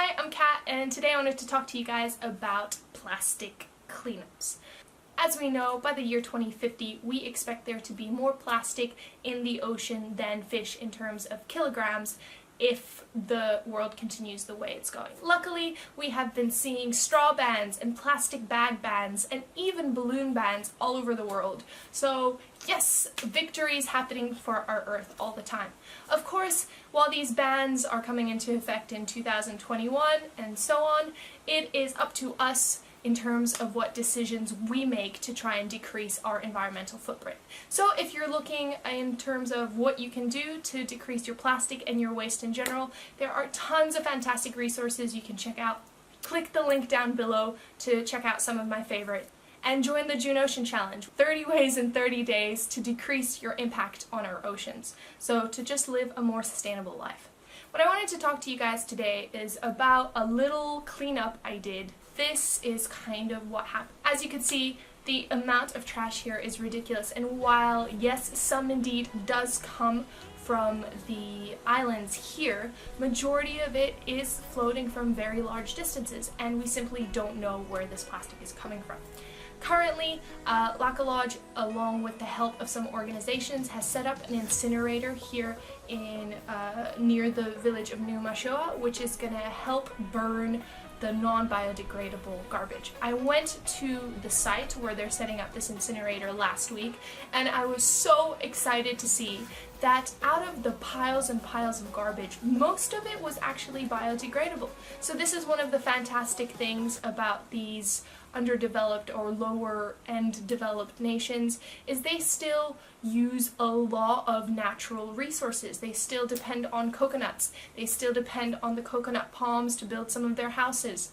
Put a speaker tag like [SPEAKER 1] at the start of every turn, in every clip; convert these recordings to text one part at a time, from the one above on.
[SPEAKER 1] Hi, I'm Kat, and today I wanted to talk to you guys about plastic cleanups. As we know, by the year 2050, we expect there to be more plastic in the ocean than fish in terms of kilograms if the world continues the way it's going. Luckily, we have been seeing straw bans and plastic bag bans and even balloon bans all over the world. So yes, victory is happening for our Earth all the time. Of course, while these bans are coming into effect in 2021 and so on, it is up to us in terms of what decisions we make to try and decrease our environmental footprint. So if you're looking in terms of what you can do to decrease your plastic and your waste in general, there are tons of fantastic resources you can check out. Click the link down below to check out some of my favorite. And join the June Ocean Challenge, 30 ways in 30 days to decrease your impact on our oceans. So to just live a more sustainable life. What I wanted to talk to you guys today is about a little cleanup I did. This is kind of what happened. As you can see, the amount of trash here is ridiculous, and while yes, some indeed does come from the islands here, majority of it is floating from very large distances, and we simply don't know where this plastic is coming from. Currently, Laka Lodge, along with the help of some organizations, has set up an incinerator here in near the village of New Mashoa, which is going to help burn the non-biodegradable garbage. I went to the site where they're setting up this incinerator last week, and I was so excited to see that out of the piles and piles of garbage, most of it was actually biodegradable. So this is one of the fantastic things about these underdeveloped or lower end developed nations, is they still use a lot of natural resources. They still depend on coconuts. They still depend on the coconut palms to build some of their houses.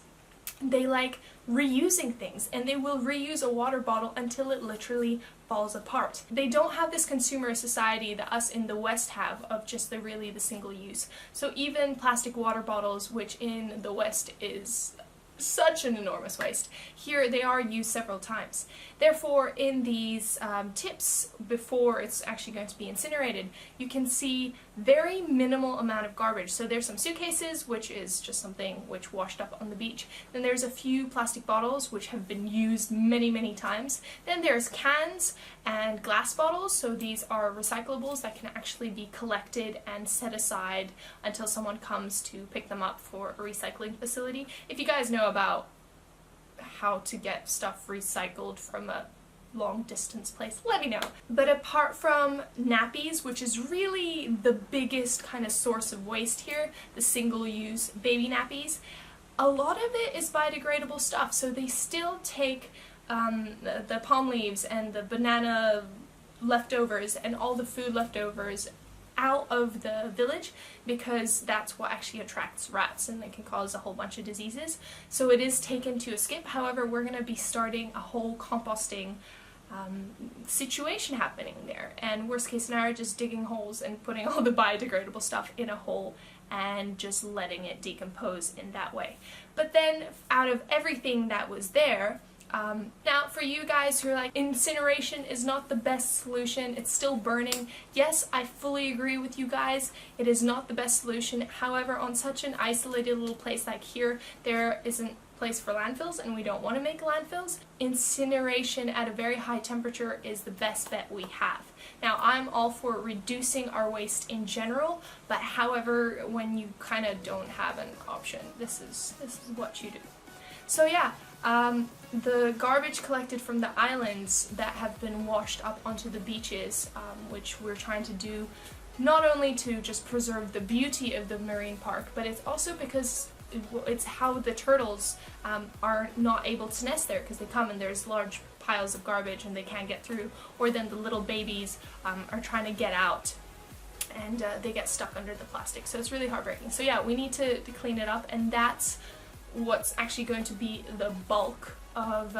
[SPEAKER 1] They like reusing things, and they will reuse a water bottle until it literally falls apart. They don't have this consumer society that us in the West have of just the single use. So even plastic water bottles, which in the West is such an enormous waste, here they are used several times. Therefore, in these tips before it's actually going to be incinerated, you can see very minimal amount of garbage. So there's some suitcases, which is just something which washed up on the beach. Then there's a few plastic bottles which have been used many times. Then there's cans and glass bottles, so these are recyclables that can actually be collected and set aside until someone comes to pick them up for a recycling facility. If you guys know about how to get stuff recycled from a long distance place, let me know. But apart from nappies, which is really the biggest kind of source of waste here, the single-use baby nappies, a lot of it is biodegradable stuff. So they still take the palm leaves and the banana leftovers and all the food leftovers out of the village, because that's what actually attracts rats and it can cause a whole bunch of diseases. So it is taken to a skip. However, we're going to be starting a whole composting situation happening there, and worst case scenario, just digging holes and putting all the biodegradable stuff in a hole and just letting it decompose in that way. But then out of everything that was there, now for you guys who are like, incineration is not the best solution, it's still burning. Yes, I fully agree with you guys, it is not the best solution. However, on such an isolated little place like here, there isn't place for landfills, and we don't want to make landfills. Incineration at a very high temperature is the best bet we have. Now, I'm all for reducing our waste in general, but however, when you kind of don't have an option, this is what you do. So yeah, the garbage collected from the islands that have been washed up onto the beaches, which we're trying to do not only to just preserve the beauty of the marine park, but it's also because it's how the turtles are not able to nest there, because they come and there's large piles of garbage and they can't get through, or then the little babies are trying to get out and they get stuck under the plastic. So it's really heartbreaking. So yeah, we need to clean it up, and that's what's actually going to be the bulk of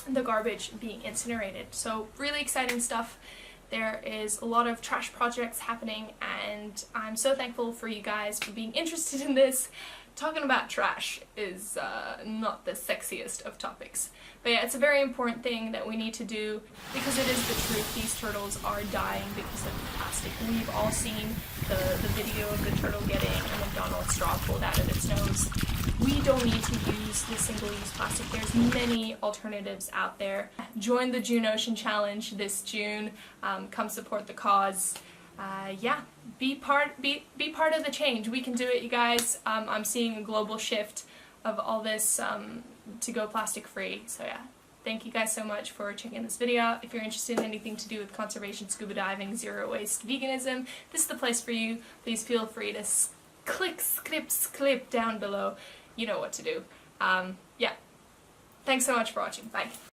[SPEAKER 1] the garbage being incinerated. So really exciting stuff. There is a lot of trash projects happening, and I'm so thankful for you guys for being interested in this. Talking about trash is not the sexiest of topics. But yeah, it's a very important thing that we need to do, because it is the truth. These turtles are dying because of plastic. We've all seen the video of the turtle getting a McDonald's straw pulled out of its nose. don't need to use the single-use plastic. There's many alternatives out there. Join the June Ocean Challenge this June. Come support the cause. Yeah, be part of the change. We can do it, you guys. I'm seeing a global shift of all this to go plastic free. So yeah, thank you guys so much for checking this video out. If you're interested in anything to do with conservation, scuba diving, zero waste, veganism, this is the place for you. Please feel free to clip down below. You know what to do. Yeah, thanks so much for watching. Bye.